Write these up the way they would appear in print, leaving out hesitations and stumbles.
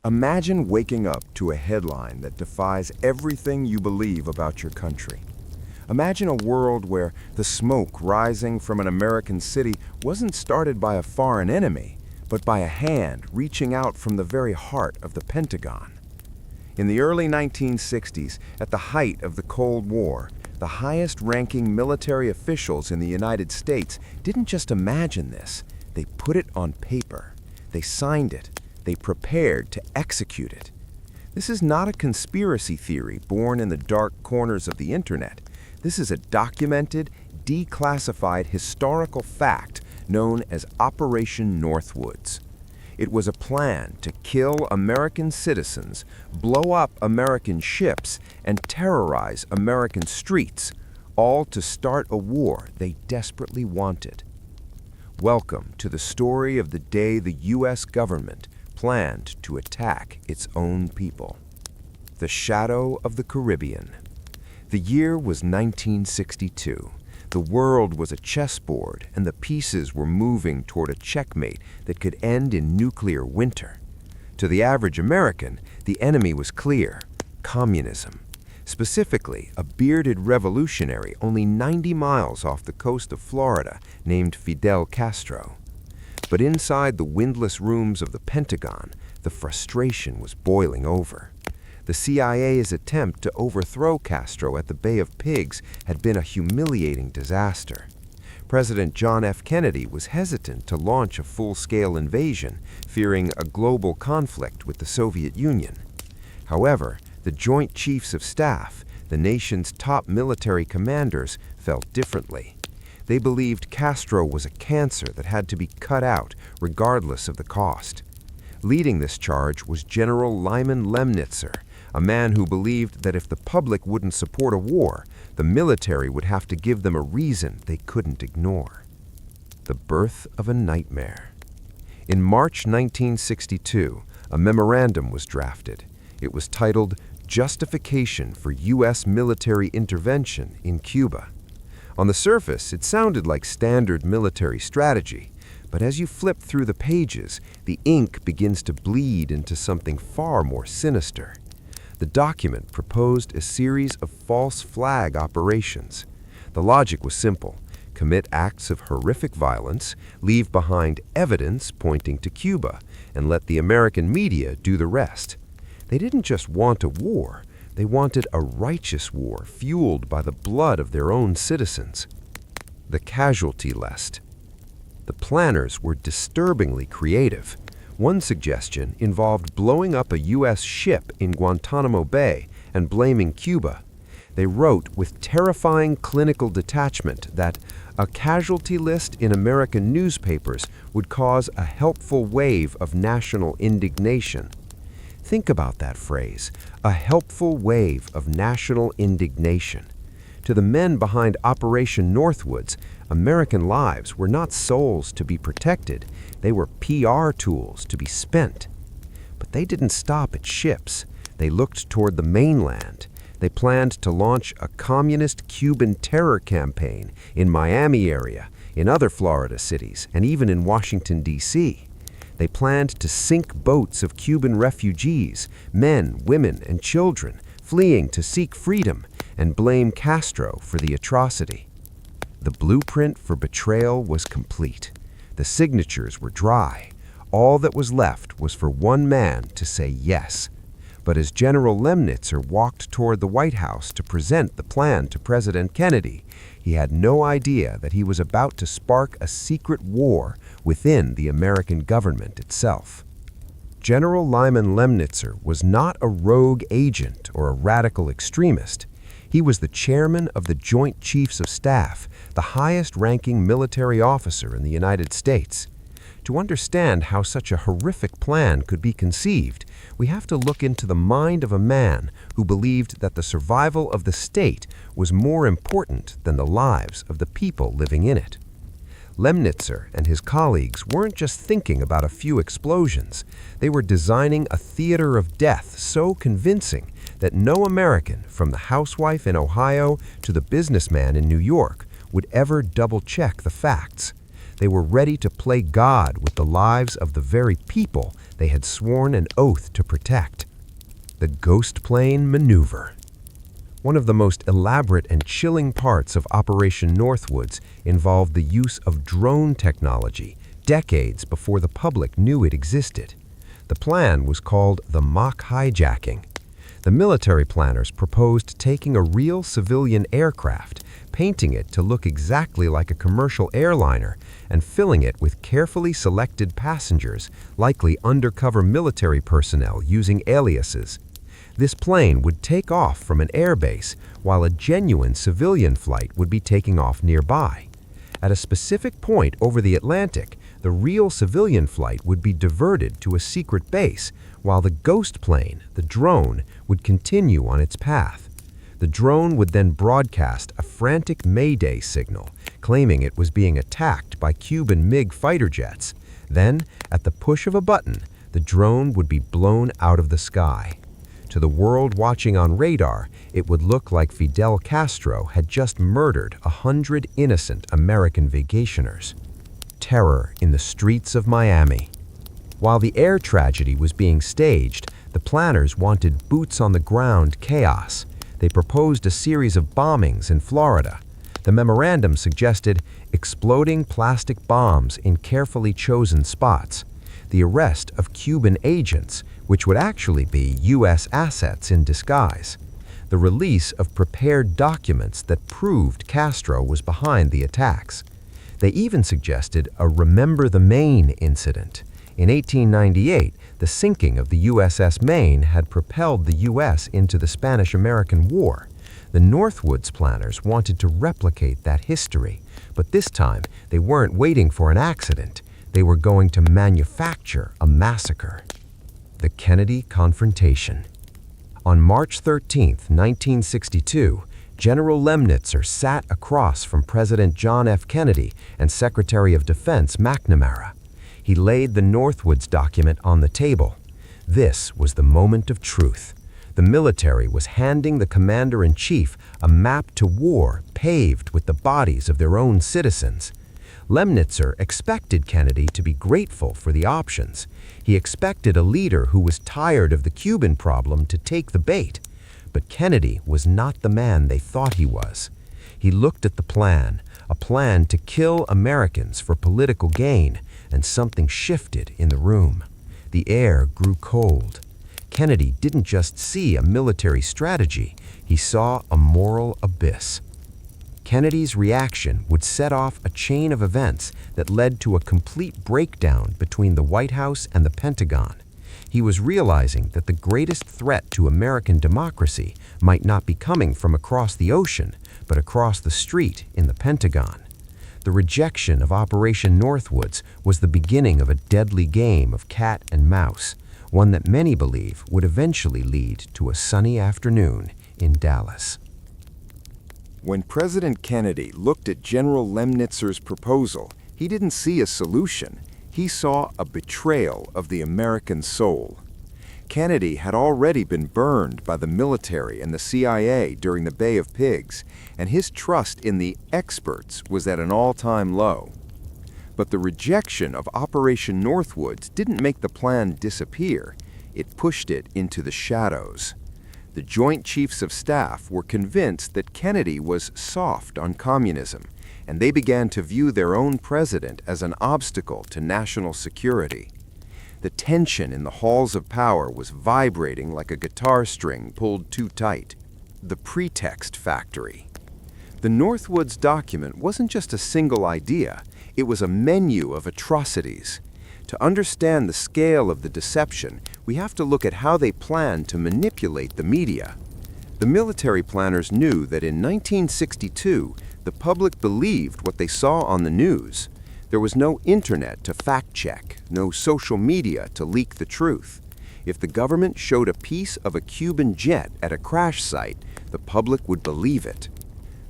Imagine waking up to a headline that defies everything you believe about your country. Imagine a world where the smoke rising from an American city wasn't started by a foreign enemy, but by a hand reaching out from the very heart of the Pentagon. In the early 1960s, at the height of the Cold War, the highest-ranking military officials in the United States didn't just imagine this, they put it on paper. They signed it. They prepared to execute it. This is not a conspiracy theory born in the dark corners of the internet. This is a documented, declassified historical fact known as Operation Northwoods. It was a plan to kill American citizens, blow up American ships, and terrorize American streets, all to start a war they desperately wanted. Welcome to the story of the day the U.S. government planned to attack its own people. The Shadow of the Caribbean. The year was 1962. The world was a chessboard, and the pieces were moving toward a checkmate that could end in nuclear winter. To the average American, the enemy was clear: communism. Specifically, a bearded revolutionary only 90 miles off the coast of Florida named Fidel Castro. But inside the windless rooms of the Pentagon, the frustration was boiling over. The CIA's attempt to overthrow Castro at the Bay of Pigs had been a humiliating disaster. President John F. Kennedy was hesitant to launch a full-scale invasion, fearing a global conflict with the Soviet Union. However, the Joint Chiefs of Staff, the nation's top military commanders, felt differently. They believed Castro was a cancer that had to be cut out, regardless of the cost. Leading this charge was General Lyman Lemnitzer, a man who believed that if the public wouldn't support a war, the military would have to give them a reason they couldn't ignore. The birth of a nightmare. In March 1962, a memorandum was drafted. It was titled Justification for U.S. Military Intervention in Cuba. On the surface, it sounded like standard military strategy, but as you flip through the pages, the ink begins to bleed into something far more sinister. The document proposed a series of false flag operations. The logic was simple: commit acts of horrific violence, leave behind evidence pointing to Cuba, and let the American media do the rest. They didn't just want a war. They wanted a righteous war fueled by the blood of their own citizens. The casualty list. The planners were disturbingly creative. One suggestion involved blowing up a U.S. ship in Guantanamo Bay and blaming Cuba. They wrote with terrifying clinical detachment that a casualty list in American newspapers would cause a helpful wave of national indignation. Think about that phrase, a helpful wave of national indignation. To the men behind Operation Northwoods, American lives were not souls to be protected, they were PR tools to be spent. But they didn't stop at ships. They looked toward the mainland. They planned to launch a communist Cuban terror campaign in Miami area, in other Florida cities, and even in Washington, D.C. They planned to sink boats of Cuban refugees, men, women, and children, fleeing to seek freedom, and blame Castro for the atrocity. The blueprint for betrayal was complete. The signatures were dry. All that was left was for one man to say yes. But as General Lemnitzer walked toward the White House to present the plan to President Kennedy, he had no idea that he was about to spark a secret war within the American government itself. General Lyman Lemnitzer was not a rogue agent or a radical extremist. He was the chairman of the Joint Chiefs of Staff, the highest-ranking military officer in the United States. To understand how such a horrific plan could be conceived, we have to look into the mind of a man who believed that the survival of the state was more important than the lives of the people living in it. Lemnitzer and his colleagues weren't just thinking about a few explosions. They were designing a theater of death so convincing that no American, from the housewife in Ohio to the businessman in New York, would ever double-check the facts. They were ready to play God with the lives of the very people they had sworn an oath to protect. The ghost plane maneuver. One of the most elaborate and chilling parts of Operation Northwoods involved the use of drone technology decades before the public knew it existed. The plan was called the mock hijacking. The military planners proposed taking a real civilian aircraft, painting it to look exactly like a commercial airliner, and filling it with carefully selected passengers, likely undercover military personnel using aliases. This plane would take off from an airbase, while a genuine civilian flight would be taking off nearby. At a specific point over the Atlantic, the real civilian flight would be diverted to a secret base, while the ghost plane, the drone, would continue on its path. The drone would then broadcast a frantic Mayday signal, claiming it was being attacked by Cuban MiG fighter jets. Then, at the push of a button, the drone would be blown out of the sky. To the world watching on radar, it would look like Fidel Castro had just murdered 100 innocent American vacationers. Terror in the streets of Miami. While the air tragedy was being staged, the planners wanted boots-on-the-ground chaos. They proposed a series of bombings in Florida. The memorandum suggested exploding plastic bombs in carefully chosen spots, the arrest of Cuban agents, which would actually be U.S. assets in disguise, the release of prepared documents that proved Castro was behind the attacks. They even suggested a Remember the Maine incident. In 1898, the sinking of the USS Maine had propelled the U.S. into the Spanish-American War. The Northwoods planners wanted to replicate that history, but this time they weren't waiting for an accident. They were going to manufacture a massacre. The Kennedy confrontation. On March 13, 1962, General Lemnitzer sat across from President John F. Kennedy and Secretary of Defense McNamara. He laid the Northwoods document on the table. This was the moment of truth. The military was handing the commander-in-chief a map to war paved with the bodies of their own citizens. Lemnitzer expected Kennedy to be grateful for the options. He expected a leader who was tired of the Cuban problem to take the bait. But Kennedy was not the man they thought he was. He looked at the plan, a plan to kill Americans for political gain, and something shifted in the room. The air grew cold. Kennedy didn't just see a military strategy, he saw a moral abyss. Kennedy's reaction would set off a chain of events that led to a complete breakdown between the White House and the Pentagon. He was realizing that the greatest threat to American democracy might not be coming from across the ocean, but across the street in the Pentagon. The rejection of Operation Northwoods was the beginning of a deadly game of cat and mouse, one that many believe would eventually lead to a sunny afternoon in Dallas. When President Kennedy looked at General Lemnitzer's proposal, he didn't see a solution. He saw a betrayal of the American soul. Kennedy had already been burned by the military and the CIA during the Bay of Pigs, and his trust in the experts was at an all-time low. But the rejection of Operation Northwoods didn't make the plan disappear. It pushed it into the shadows. The Joint Chiefs of Staff were convinced that Kennedy was soft on communism, and they began to view their own president as an obstacle to national security. The tension in the halls of power was vibrating like a guitar string pulled too tight. The pretext factory. The Northwoods document wasn't just a single idea, it was a menu of atrocities. To understand the scale of the deception, we have to look at how they planned to manipulate the media. The military planners knew that in 1962, the public believed what they saw on the news. There was no internet to fact-check, no social media to leak the truth. If the government showed a piece of a Cuban jet at a crash site, the public would believe it.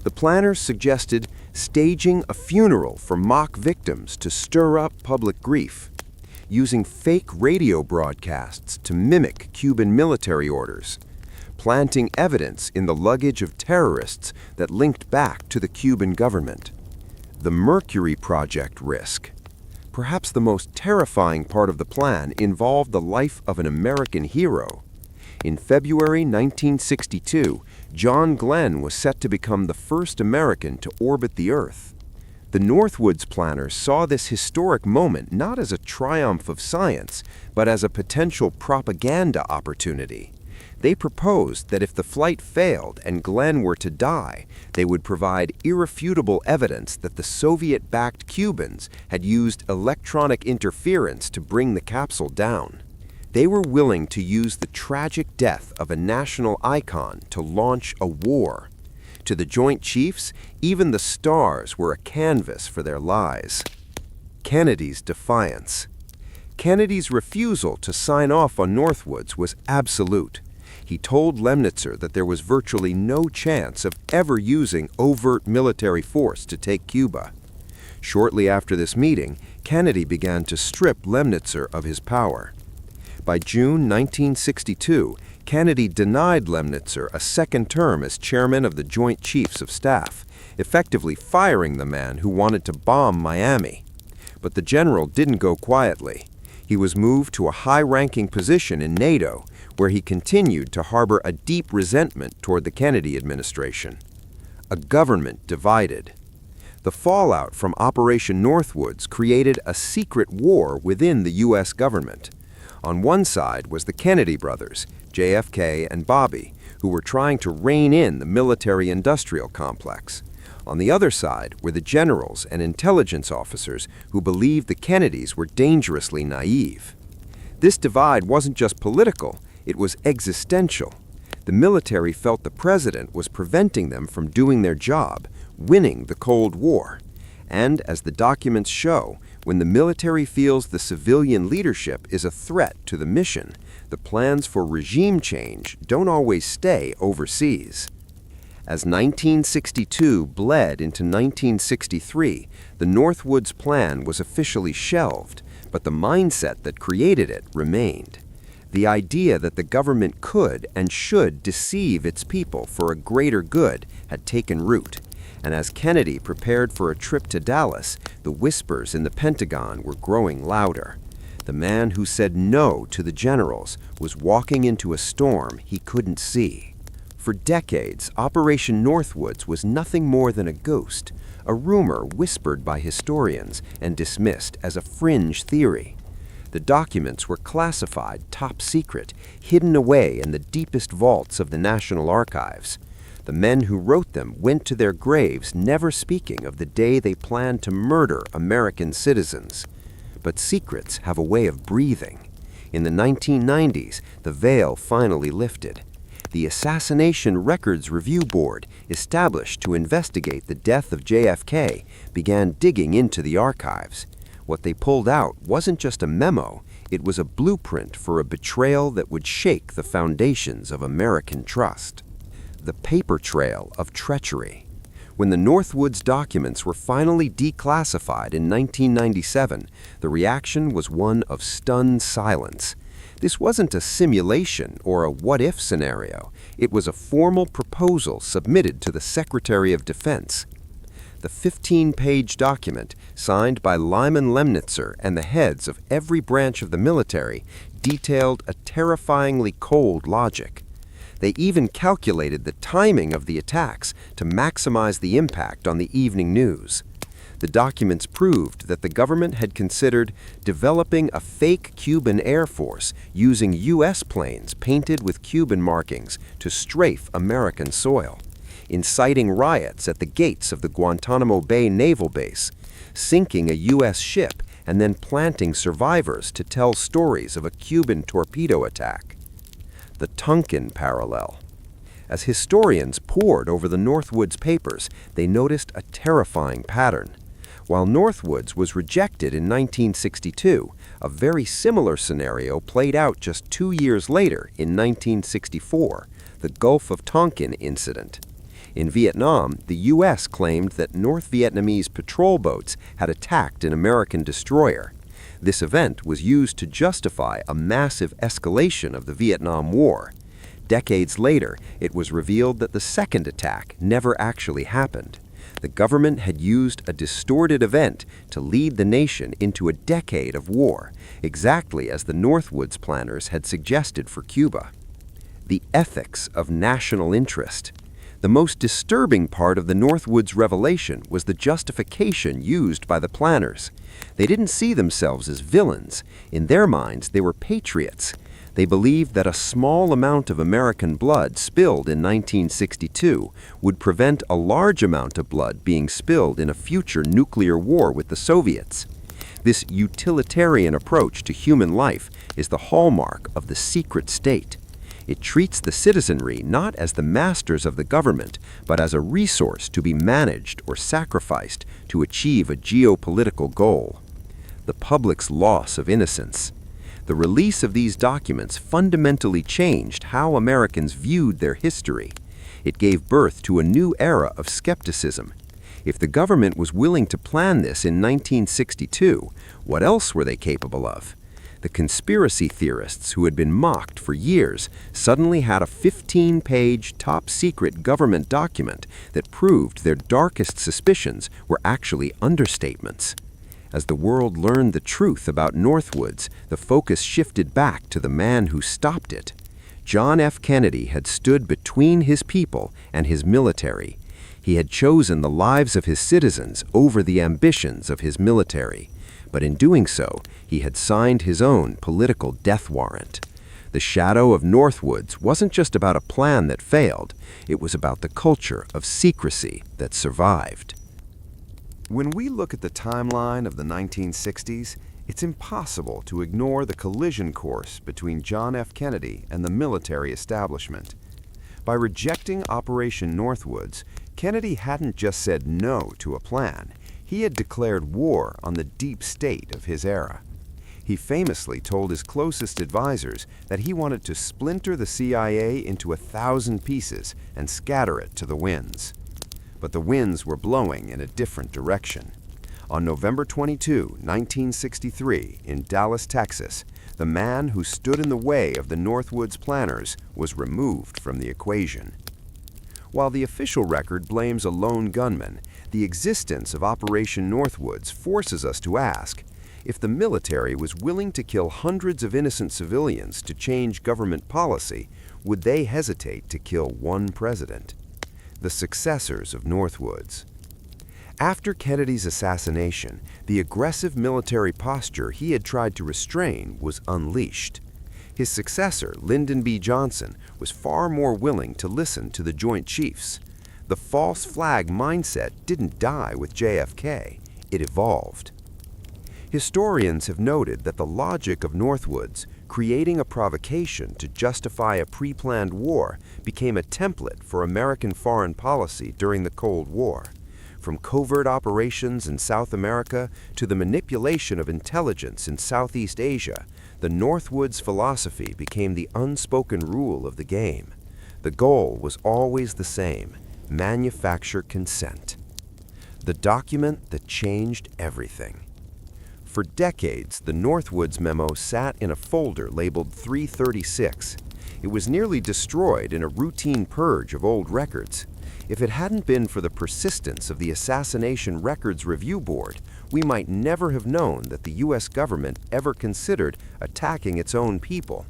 The planners suggested staging a funeral for mock victims to stir up public grief, using fake radio broadcasts to mimic Cuban military orders, planting evidence in the luggage of terrorists that linked back to the Cuban government. The Mercury Project risk. Perhaps the most terrifying part of the plan involved the life of an American hero. In February 1962, John Glenn was set to become the first American to orbit the Earth. The Northwoods planners saw this historic moment not as a triumph of science, but as a potential propaganda opportunity. They proposed that if the flight failed and Glenn were to die, they would provide irrefutable evidence that the Soviet-backed Cubans had used electronic interference to bring the capsule down. They were willing to use the tragic death of a national icon to launch a war. To the Joint Chiefs, even the stars were a canvas for their lies. Kennedy's defiance. Kennedy's refusal to sign off on Northwoods was absolute. He told Lemnitzer that there was virtually no chance of ever using overt military force to take Cuba. Shortly after this meeting, Kennedy began to strip Lemnitzer of his power. By June 1962, Kennedy denied Lemnitzer a second term as chairman of the Joint Chiefs of Staff, effectively firing the man who wanted to bomb Miami. But the general didn't go quietly. He was moved to a high-ranking position in NATO, where he continued to harbor a deep resentment toward the Kennedy administration. A government divided. The fallout from Operation Northwoods created a secret war within the U.S. government. On one side was the Kennedy brothers, JFK and Bobby, who were trying to rein in the military-industrial complex. On the other side were the generals and intelligence officers who believed the Kennedys were dangerously naive. This divide wasn't just political, it was existential. The military felt the president was preventing them from doing their job, winning the Cold War. And as the documents show, when the military feels the civilian leadership is a threat to the mission, the plans for regime change don't always stay overseas. As 1962 bled into 1963, the Northwoods plan was officially shelved, but the mindset that created it remained. The idea that the government could and should deceive its people for a greater good had taken root, and as Kennedy prepared for a trip to Dallas, the whispers in the Pentagon were growing louder. The man who said no to the generals was walking into a storm he couldn't see. For decades, Operation Northwoods was nothing more than a ghost, a rumor whispered by historians and dismissed as a fringe theory. The documents were classified top secret, hidden away in the deepest vaults of the National Archives. The men who wrote them went to their graves never speaking of the day they planned to murder American citizens. But secrets have a way of breathing. In the 1990s, the veil finally lifted. The Assassination Records Review Board, established to investigate the death of JFK, began digging into the archives. What they pulled out wasn't just a memo, it was a blueprint for a betrayal that would shake the foundations of American trust. The paper trail of treachery. When the Northwoods documents were finally declassified in 1997, the reaction was one of stunned silence. This wasn't a simulation or a what-if scenario. It was a formal proposal submitted to the Secretary of Defense. The 15-page document, signed by Lyman Lemnitzer and the heads of every branch of the military, detailed a terrifyingly cold logic. They even calculated the timing of the attacks to maximize the impact on the evening news. The documents proved that the government had considered developing a fake Cuban Air Force using U.S. planes painted with Cuban markings to strafe American soil, inciting riots at the gates of the Guantanamo Bay Naval Base, sinking a U.S. ship, and then planting survivors to tell stories of a Cuban torpedo attack. The Tonkin parallel. As historians pored over the Northwoods papers, they noticed a terrifying pattern. While Northwoods was rejected in 1962, a very similar scenario played out just 2 years later in 1964, the Gulf of Tonkin incident. In Vietnam, the U.S. claimed that North Vietnamese patrol boats had attacked an American destroyer. This event was used to justify a massive escalation of the Vietnam War. Decades later, it was revealed that the second attack never actually happened. The government had used a distorted event to lead the nation into a decade of war, exactly as the Northwoods planners had suggested for Cuba. The ethics of national interest. The most disturbing part of the Northwoods revelation was the justification used by the planners. They didn't see themselves as villains. In their minds, they were patriots. They believed that a small amount of American blood spilled in 1962 would prevent a large amount of blood being spilled in a future nuclear war with the Soviets. This utilitarian approach to human life is the hallmark of the secret state. It treats the citizenry not as the masters of the government, but as a resource to be managed or sacrificed to achieve a geopolitical goal. The public's loss of innocence. The release of these documents fundamentally changed how Americans viewed their history. It gave birth to a new era of skepticism. If the government was willing to plan this in 1962, what else were they capable of? The conspiracy theorists who had been mocked for years suddenly had a 15-page top-secret government document that proved their darkest suspicions were actually understatements. As the world learned the truth about Northwoods, the focus shifted back to the man who stopped it. John F. Kennedy had stood between his people and his military. He had chosen the lives of his citizens over the ambitions of his military. But in doing so, he had signed his own political death warrant. The shadow of Northwoods wasn't just about a plan that failed, it was about the culture of secrecy that survived. When we look at the timeline of the 1960s, it's impossible to ignore the collision course between John F. Kennedy and the military establishment. By rejecting Operation Northwoods, Kennedy hadn't just said no to a plan. He had declared war on the deep state of his era. He famously told his closest advisors that he wanted to splinter the CIA into 1,000 pieces and scatter it to the winds. But the winds were blowing in a different direction. On November 22, 1963, in Dallas, Texas, the man who stood in the way of the Northwoods planners was removed from the equation. While the official record blames a lone gunman, the existence of Operation Northwoods forces us to ask, if the military was willing to kill hundreds of innocent civilians to change government policy, would they hesitate to kill one president? The successors of Northwoods. After Kennedy's assassination, the aggressive military posture he had tried to restrain was unleashed. His successor, Lyndon B. Johnson, was far more willing to listen to the Joint Chiefs. The false flag mindset didn't die with JFK, it evolved. Historians have noted that the logic of Northwoods, creating a provocation to justify a pre-planned war, became a template for American foreign policy during the Cold War. From covert operations in South America to the manipulation of intelligence in Southeast Asia, the Northwoods philosophy became the unspoken rule of the game. The goal was always the same: manufacture consent. The document that changed everything. For decades, the Northwoods memo sat in a folder labeled 336. It was nearly destroyed in a routine purge of old records. If it hadn't been for the persistence of the Assassination Records Review Board, we might never have known that the U.S. government ever considered attacking its own people.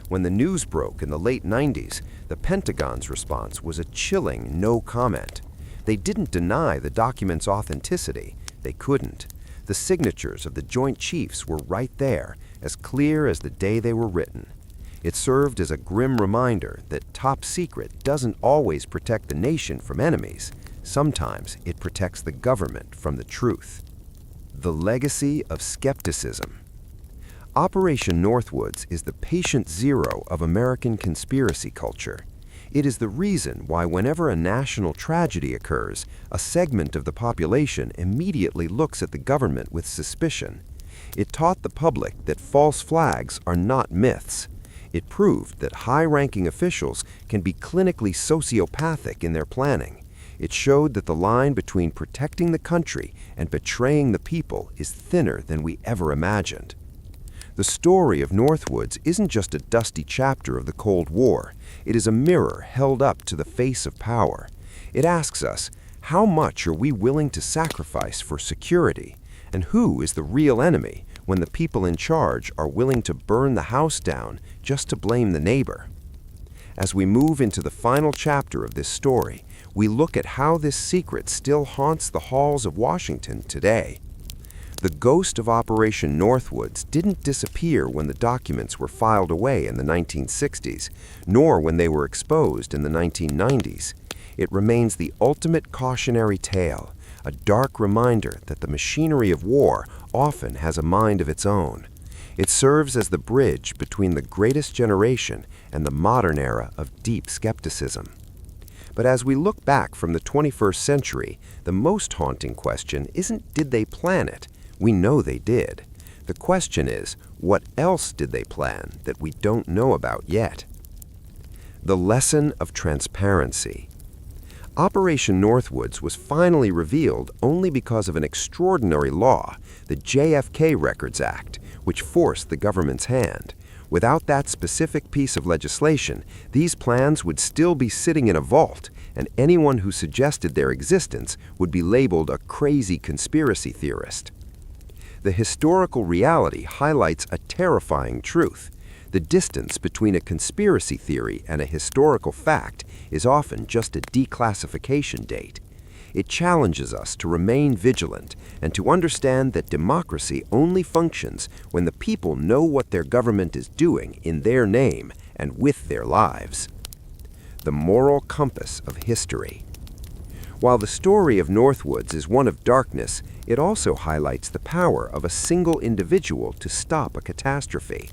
When the news broke in the late 90s, the Pentagon's response was a chilling no comment. They didn't deny the document's authenticity. They couldn't. The signatures of the Joint Chiefs were right there, as clear as the day they were written. It served as a grim reminder that top secret doesn't always protect the nation from enemies. Sometimes it protects the government from the truth. The legacy of skepticism. Operation Northwoods is the patient zero of American conspiracy culture. It is the reason why whenever a national tragedy occurs, a segment of the population immediately looks at the government with suspicion. It taught the public that false flags are not myths. It proved that high-ranking officials can be clinically sociopathic in their planning. It showed that the line between protecting the country and betraying the people is thinner than we ever imagined. The story of Northwoods isn't just a dusty chapter of the Cold War. It is a mirror held up to the face of power. It asks us, How much are we willing to sacrifice for security? And who is the real enemy when the people in charge are willing to burn the house down just to blame the neighbor? As we move into the final chapter of this story, we look at how this secret still haunts the halls of Washington today. The ghost of Operation Northwoods didn't disappear when the documents were filed away in the 1960s, nor when they were exposed in the 1990s. It remains the ultimate cautionary tale, a dark reminder that the machinery of war often has a mind of its own. It serves as the bridge between the greatest generation and the modern era of deep skepticism. But as we look back from the 21st century, the most haunting question isn't did they plan it? We know they did. The question is, what else did they plan that we don't know about yet? The lesson of transparency. Operation Northwoods was finally revealed only because of an extraordinary law, the JFK Records Act, which forced the government's hand. Without that specific piece of legislation, these plans would still be sitting in a vault, and anyone who suggested their existence would be labeled a crazy conspiracy theorist. The historical reality highlights a terrifying truth. The distance between a conspiracy theory and a historical fact is often just a declassification date. It challenges us to remain vigilant and to understand that democracy only functions when the people know what their government is doing in their name and with their lives. The moral compass of history. While the story of Northwoods is one of darkness, it also highlights the power of a single individual to stop a catastrophe.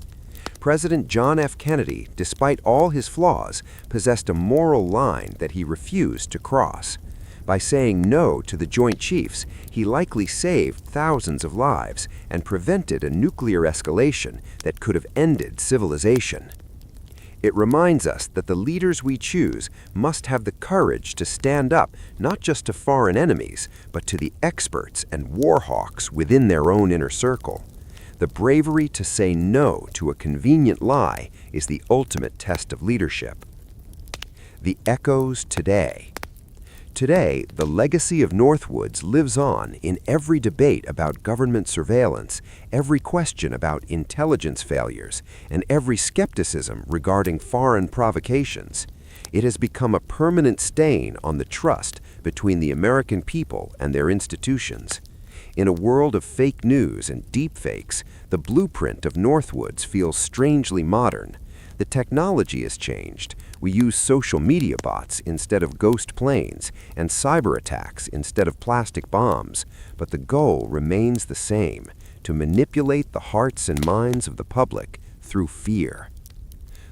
President John F. Kennedy, despite all his flaws, possessed a moral line that he refused to cross. By saying no to the Joint Chiefs, he likely saved thousands of lives and prevented a nuclear escalation that could have ended civilization. It reminds us that the leaders we choose must have the courage to stand up not just to foreign enemies, but to the experts and war hawks within their own inner circle. The bravery to say no to a convenient lie is the ultimate test of leadership. The echoes today. Today, the legacy of Northwoods lives on in every debate about government surveillance, every question about intelligence failures, and every skepticism regarding foreign provocations. It has become a permanent stain on the trust between the American people and their institutions. In a world of fake news and deepfakes, the blueprint of Northwoods feels strangely modern. The technology has changed. We use social media bots instead of ghost planes and cyber attacks instead of plastic bombs, but the goal remains the same, to manipulate the hearts and minds of the public through fear.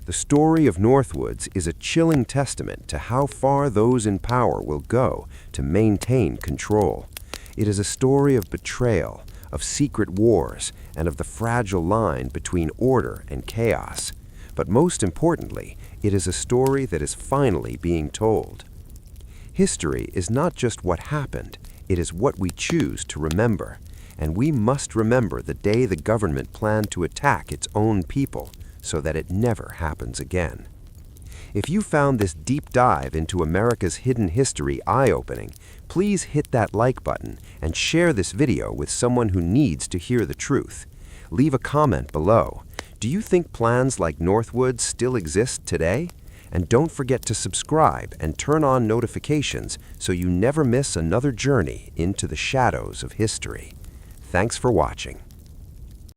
The story of Northwoods is a chilling testament to how far those in power will go to maintain control. It is a story of betrayal, of secret wars, and of the fragile line between order and chaos. But most importantly, it is a story that is finally being told. History is not just what happened, it is what we choose to remember. And we must remember the day the government planned to attack its own people so that it never happens again. If you found this deep dive into America's hidden history eye-opening, please hit that like button and share this video with someone who needs to hear the truth. Leave a comment below. Do you think plans like Northwoods still exist today? And don't forget to subscribe and turn on notifications so you never miss another journey into the shadows of history. Thanks for watching.